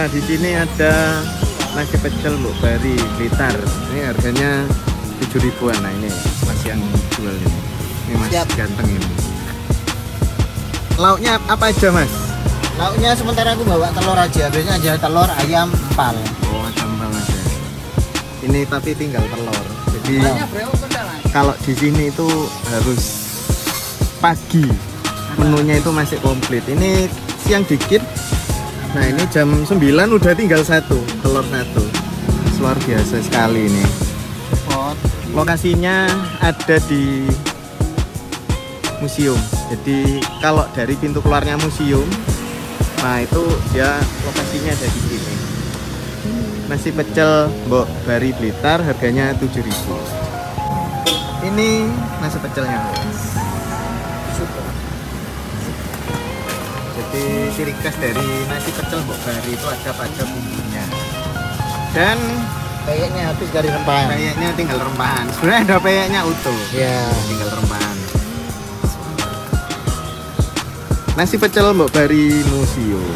Nah, di sini ada nasi pecel Mbok Bari Blitar. Ini harganya 7 ribuan. Nah, ini Mas yang jual ini. Ini Mas Siap. ganteng ini. Lauknya apa aja, Mas? Lauknya sementara aku bawa telur aja. Biasanya aja telur, ayam, empal. Oh, sambal aja. Ini tapi tinggal telur. Jadi kalau di sini itu harus pagi. Menunya itu masih komplit. Ini siang dikit. Nah, ini jam 9 udah tinggal satu, telur satu. Luar biasa sekali ini. Lokasinya ada di museum. Jadi kalau dari pintu keluarnya museum, nah itu dia lokasinya ada di sini. Nasi pecel Mbok Bari Blitar harganya 7.000. Ini nasi pecelnya. Jadi ciri khas dari nasi pecel Mbok Bari itu ada bumbunya. Dan Kayaknya habis dari rempahan. kayaknya tinggal rempahan. Sebenarnya ada peyeknya utuh. Ya. Tinggal rempahan. Nasi pecel Mbok Bari Museum.